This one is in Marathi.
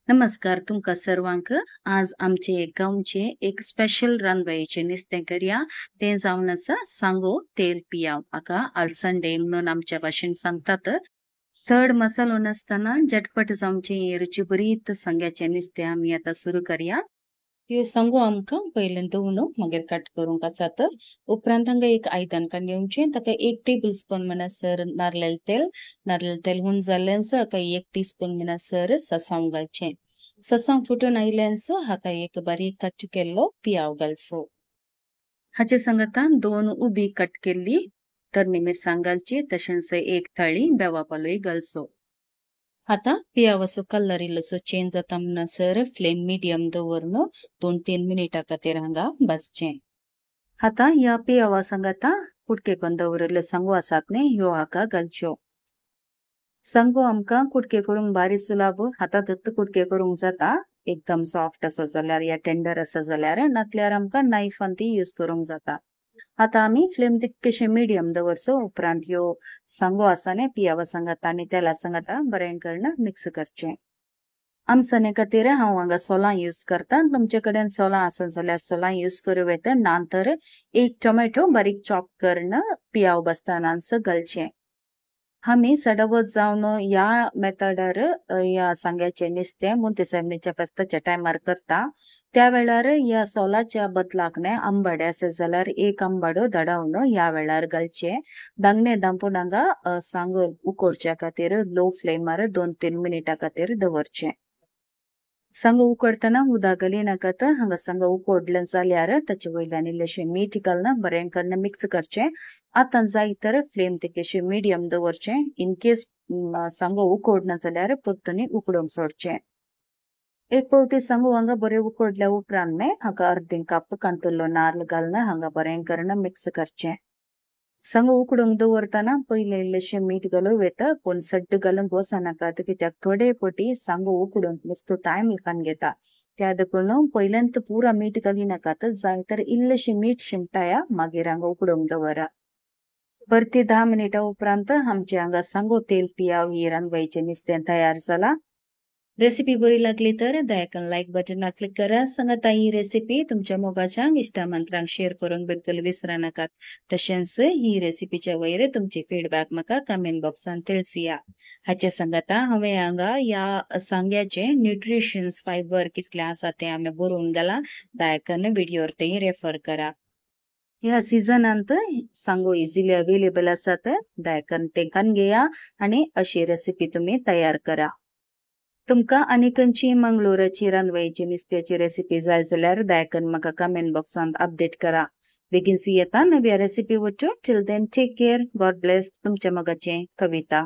नमस्कार तुमका सर्वांक आज आमचे गावचे एक स्पेशल रांदवायचे नुस्तें करया ते जावन आसा सांगो तेल पियाव आका आलसंडे म्हणून आमच्या भाशेन सांगतात चड मसालो नासतना झटपट जावचे रुची बरीत सांग्याचे नुस्तें आमी आता सुरू करया ह्यो सांगो आमकां पयलें धुवन मागीर कट करूंक आसात उपरांत हांगा एक आयदन घेवचें ताका 1 टेबल स्पून म्हणसर नारळेल तेल हुन जाल्ल्यानसर हाका 1 टीस्पून म्हणसर ससाव घालचें ससाव फुटून आयल्यानसर हाका एक बारीक कट केल्लो पियाव घालचो हाचे संगता 2 उबी कट केल्ली तरणी मिरसांग घालची तशेंच एक थाळी बेवा पालोय घालचो आता पियावाचो कलर इल्लोसो चेंज जाता म्हणसर फ्लेम मिडियम दवरून 2-3 मिनिटां खातीर हांगा भाजचें आता ह्या पियावा सांगता कुडकेकून दवरिल्ले सांगो आसात न्ही ह्यो हाका घालच्यो सांगो आमकां कुडके करूंक बारीक सुलाभ हातांत कुडके करूंक जाता एकदम सॉफ्ट आसा जाल्यार या टेंडर आसा जाल्यार नातल्यार आमकां नायफान ती यूज करूंक जाता आता आमी फ्लेम तितकेशे मिडियम दवरचो उपरांत ह्यो सांगो आसा न्ही पियावा सांगता आनी तेला सांगता बरें करून मिक्स करचें आमसने खातीर हांव हांगा सोलां यूज करता तुमचे कडेन सोलां आसा जाल्यार सोलां यूज करूं येता नंतर एक टोमॅटो बारीक चॉप करून पियाव बसतानाच घालचें आमी सडवत जावन या मेथडार या सांग्याचे नुस्तें मुंतेसामनेच्या फेस्ताच्या टायमार करता त्या वेळार या सोलाच्या बदलाक ने आंबाडे आसा जाल्यार एक आंबाडो दडावन या वेळार घालचें दांगणे दांपून हांगा सांगो उकडच्या खातीर लो फ्लेमार 2-3 मिनिटां खातीर दवरचें सांगो उकडतना उदक घाली नाकात हांगा सांगो उकडलें जाल्यार ताचे वयल्यान इल्लेशें मीठ घालून बरें करून मिक्स करचें आता जाय तर फ्लेम तितकेशें मिडियम दवरचें इन केस सांगो उकडना जाल्यार परतून उकडूंक सोडचें एक पावटी सांगो हांगा बरें उकडल्या उपरांत हाका अर्दें कप कांतुल्लो नाल्ल घालून हांगा बरें करून मिक्स करचें सांगो उकडूंक दवरतना पयलें इल्लेशें मीठ घालूं येता पूण सड्ड घालूंक वचनाकात कित्याक थोडे फावटी सांगो उकडूंक मस्त टायम घेता त्या देखून पयल्यांत पुरा मीठ घाली नाकात जाय तर इल्लेशें मीठ शिमटाया मागीर हांगा उकडूंक दवरा परती 10 मिनिटां उपरांत आमचे हांगा सांगो तेल पियाव ही रांदवायचें नुस्तें तयार जाला रेसिपी बरी लागली तर दयाकन लाईक बटनाक क्लिक करा सांगता ही रेसिपी तुमच्या मोगाच्यांक इष्टमंत्रांक शेअर करूंक बिलकुल विसरा नाकात तशेंच ही रेसिपीच्या वयर तुमची फीडबॅक म्हाका कमेंट बॉक्सान तिळसिया हाचे सांगता हांवें हांगा या सांग्याचे न्यूट्रिशन्स फायबर कितले आसा ते हांवें बरोवन घाला दयाकन व्हिडिओर ते रेफर करा ह्या सीझनांत सांगो इझिली अवेलेबल आसात दयाकन ते कान घेया आणि अशी रेसिपी तुम्ही तयार करा तुमका आनी खंयची मंगळुराची रांदवायची नुस्त्याची रेसिपी जाय जाल्यार दयाकन म्हाका कमेंट बॉक्सांत अपडेट करा बेगीन येता नव्या रेसिपी वच्चो till then take care god bless तुमच्या मोगाचें कविता